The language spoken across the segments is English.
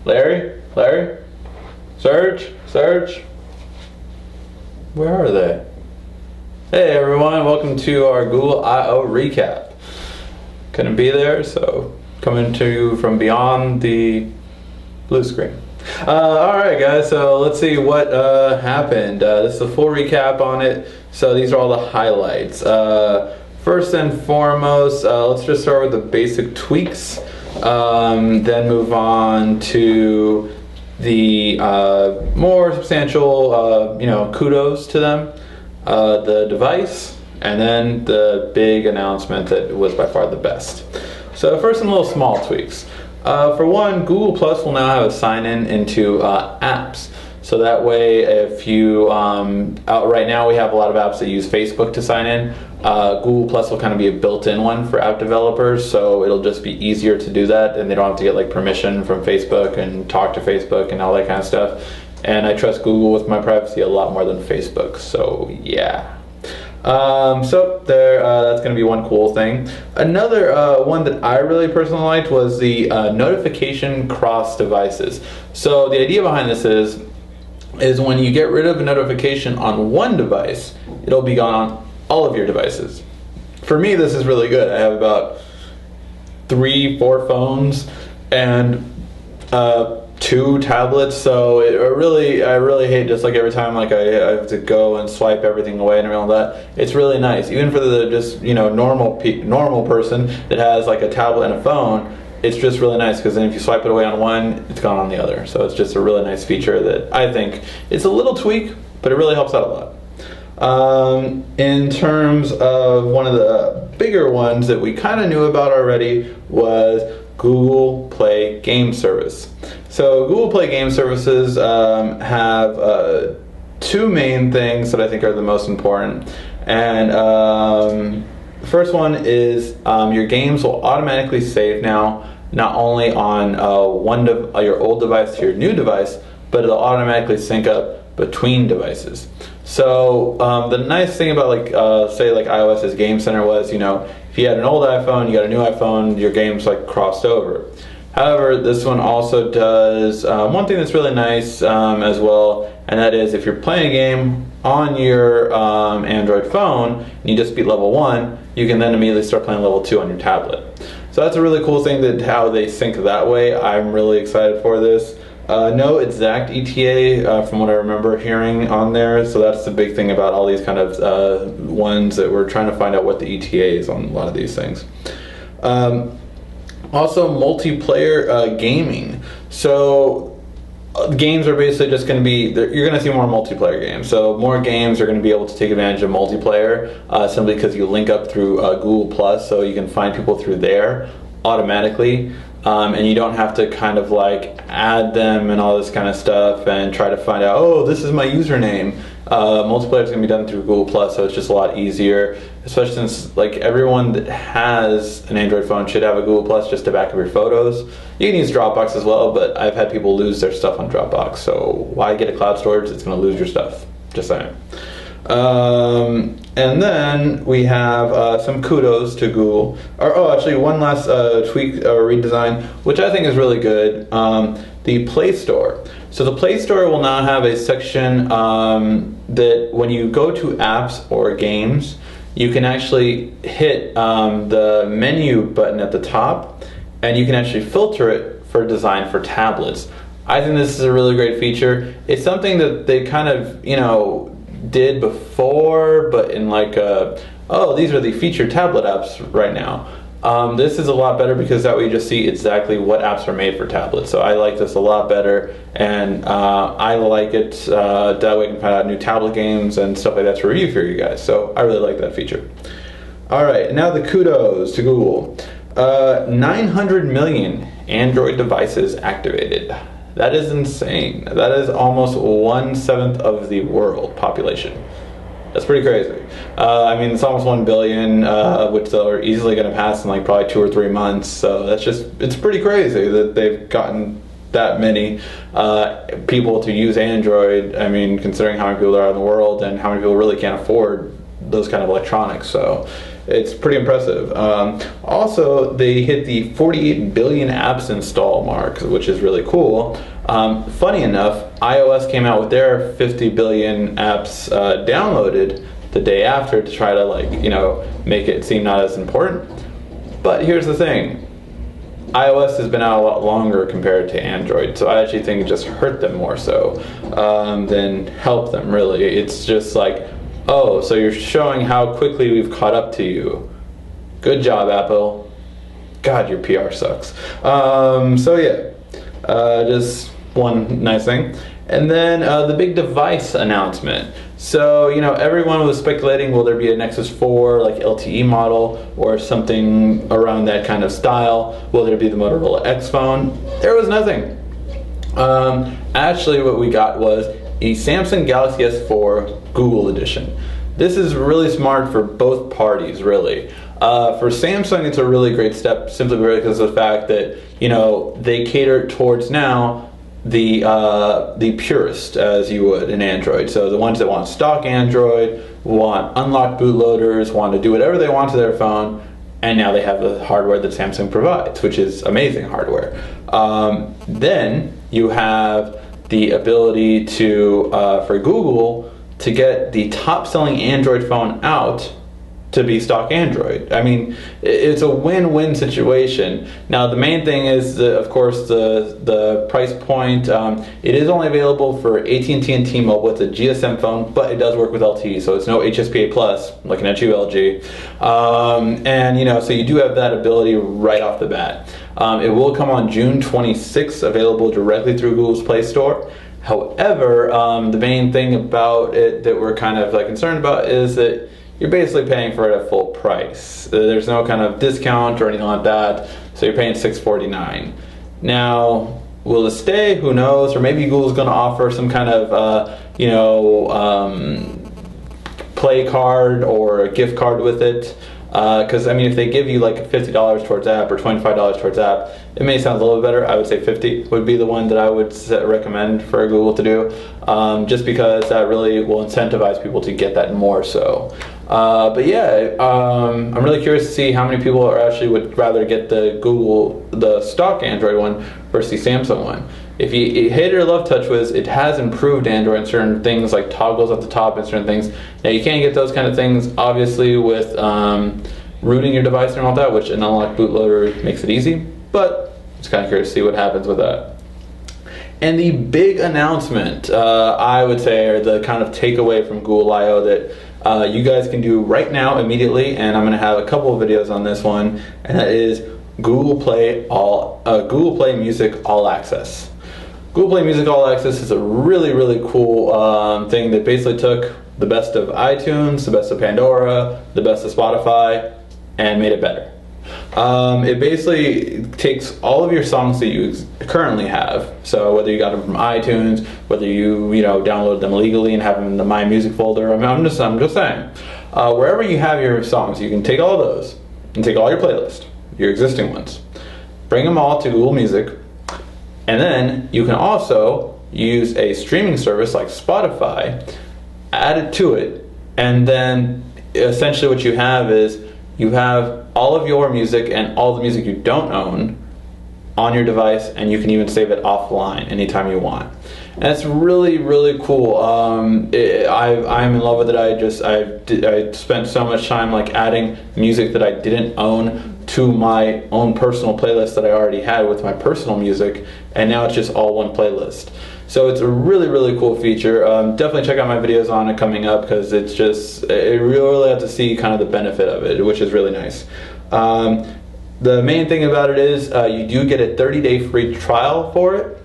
Larry? Larry? Serge? Serge? Where are they? Hey everyone, welcome to our Google I/O recap. Couldn't be there, so coming to you from beyond the blue screen. Alright guys, so let's see what happened. This is a full recap on it, so these are all the highlights. First and foremost, let's just start with the basic tweaks, then move on to the more substantial, kudos to them, the device, and then the big announcement that was by far the best. So first, some little small tweaks. For one, Google Plus will now have a sign-in into apps. So that way, if you, right now we have a lot of apps that use Facebook to sign in. Google Plus will kind of be a built-in one for app developers, so it'll just be easier to do that, and they don't have to get like permission from Facebook and talk to Facebook and all that kind of stuff. And I trust Google with my privacy a lot more than Facebook, so yeah. So there, that's going to be one cool thing. Another one that I really personally liked was the notification cross devices. So the idea behind this is when you get rid of a notification on one device, it'll be gone on all of your devices. For me, this is really good. I have about 3-4 phones and 2 tablets, so I really hate just like every time like I have to go and swipe everything away and all that. It's really nice, even for the just normal person that has like a tablet and a phone. It's just really nice because then if you swipe it away on one, it's gone on the other. So it's just a really nice feature that I think it's a little tweak, but it really helps out a lot. In terms of one of the bigger ones that we kind of knew about already was Google Play Game Service. So Google Play Game Services have 2 main things that I think are the most important. And the first one is your games will automatically save now, not only on your old device to your new device, but it'll automatically sync up between devices. So the nice thing about say iOS's Game Center was, if you had an old iPhone, you got a new iPhone, your games like crossed over. However, this one also does one thing that's really nice as well, and that is if you're playing a game on your Android phone and you just beat level 1, you can then immediately start playing level 2 on your tablet. So that's a really cool thing that how they sync that way. I'm really excited for this. No exact ETA from what I remember hearing on there, so that's the big thing about all these kind of ones that we're trying to find out what the ETA is on a lot of these things. Also, multiplayer gaming. So games are basically just going to be, you're going to see more multiplayer games. So more games are going to be able to take advantage of multiplayer simply because you link up through Google Plus, so you can find people through there automatically. And you don't have to kind of like add them and all this kind of stuff and try to find out, oh, this is my username. Multiplayer is going to be done through Google Plus, so it's just a lot easier, especially since like everyone that has an Android phone should have a Google Plus just to back up your photos. You can use Dropbox as well, but I've had people lose their stuff on Dropbox, so why get a cloud storage that's going to lose your stuff? Just saying. And then we have some kudos to Google. Actually, one last tweak or redesign, which I think is really good. The Play Store. So the Play Store will now have a section that when you go to apps or games, you can actually hit the menu button at the top, and you can actually filter it for design for tablets. I think this is a really great feature. It's something that they kind of, did before, but in like these are the featured tablet apps right now. This is a lot better because that way you just see exactly what apps are made for tablets. So I like this a lot better, and I like it that way I can find out new tablet games and stuff like that to review for you guys. So I really like that feature. Alright, now the kudos to Google. 900 million Android devices activated. That is insane. That is almost 1/7 of the world population. That's pretty crazy. I mean, it's almost 1 billion, which they're easily going to pass in like probably 2 or 3 months. So that's it's pretty crazy that they've gotten that many people to use Android. I mean, considering how many people there are in the world and how many people really can't afford those kind of electronics. So it's pretty impressive. Also, they hit the 48 billion apps install mark, which is really cool. Funny enough, iOS came out with their 50 billion apps downloaded the day after to try to, like, you know, make it seem not as important. But here's the thing. iOS has been out a lot longer compared to Android, so I actually think it just hurt them more so than helped them, really. It's just like, oh, so you're showing how quickly we've caught up to you. Good job, Apple. God, your PR sucks. So yeah, just one nice thing. And then the big device announcement. So, you know, everyone was speculating, will there be a Nexus 4 like LTE model or something around that kind of style? Will there be the Motorola X phone? There was nothing. Actually, what we got was a Samsung Galaxy S4 Google Edition. This is really smart for both parties, really. For Samsung, it's a really great step simply because of the fact that, you know, they cater towards now the purist, as you would in Android. So the ones that want stock Android, want unlocked bootloaders, want to do whatever they want to their phone, and now they have the hardware that Samsung provides, which is amazing hardware. Then you have the ability to, for Google, to get the top-selling Android phone out to be stock Android. I mean, it's a win-win situation. Now, the main thing is, of course, the price point. It is only available for AT&T and T-Mobile. It's a GSM phone, but it does work with LTE, so it's no HSPA Plus, looking at you, LG. And, you know, so you do have that ability right off the bat. It will come on June 26th, available directly through Google's Play Store. However, the main thing about it that we're kind of like concerned about is that you're basically paying for it at full price. There's no kind of discount or anything like that, so you're paying $649. Now, will it stay? Who knows? Or maybe Google's going to offer some kind of, you know, play card or a gift card with it. Because, I mean, if they give you like $50 towards app or $25 towards app, it may sound a little bit better. I would say 50 would be the one that I would recommend for Google to do, just because that really will incentivize people to get that more so. But yeah, I'm really curious to see how many people are actually would rather get the stock Android one versus the Samsung one. If you hate it or love TouchWiz, it has improved Android in certain things like toggles at the top and certain things. Now you can't get those kind of things obviously with rooting your device and all that, which an unlocked bootloader makes it easy, but just kind of curious to see what happens with that. And the big announcement, I would say, or the kind of takeaway from Google I/O that you guys can do right now immediately, and I'm going to have a couple of videos on this one, and that is Google Play Music All Access. Google Play Music All Access is a really, really cool thing that basically took the best of iTunes, the best of Pandora, the best of Spotify, and made it better. It basically takes all of your songs that you currently have, so whether you got them from iTunes, whether you download them legally and have them in the My Music folder. I'm just saying, wherever you have your songs, you can take all those and take all your playlist, your existing ones, bring them all to Google Music, and then you can also use a streaming service like Spotify, add it to it, and then essentially what you have is you have all of your music and all the music you don't own on your device, and you can even save it offline anytime you want. And that's really, really cool. I'm in love with it. I spent so much time like adding music that I didn't own to my own personal playlist that I already had with my personal music, and now it's just all one playlist. So it's a really, really cool feature. Definitely check out my videos on it coming up, because it's just, it really have to see kind of the benefit of it, which is really nice. The main thing about it is you do get a 30-day free trial for it,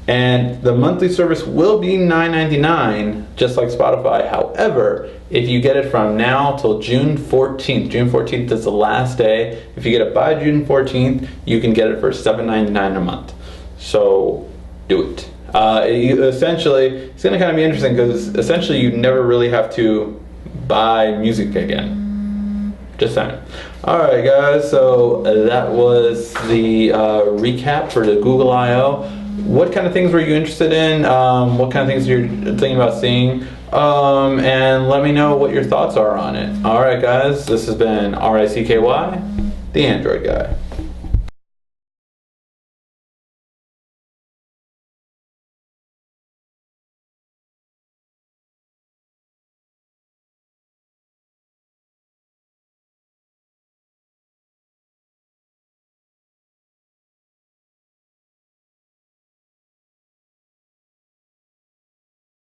and the monthly service will be $9.99, just like Spotify. However, if you get it from now till June 14th, June 14th is the last day. If you get it by June 14th, you can get it for $7.99 a month. So do it. Essentially, it's going to kind of be interesting because essentially you never really have to buy music again. Just saying. Alright guys, so that was the recap for the Google I/O. What kind of things were you interested in? What kind of things you're thinking about seeing? And let me know what your thoughts are on it. Alright guys, this has been RICKY, the Android Guy.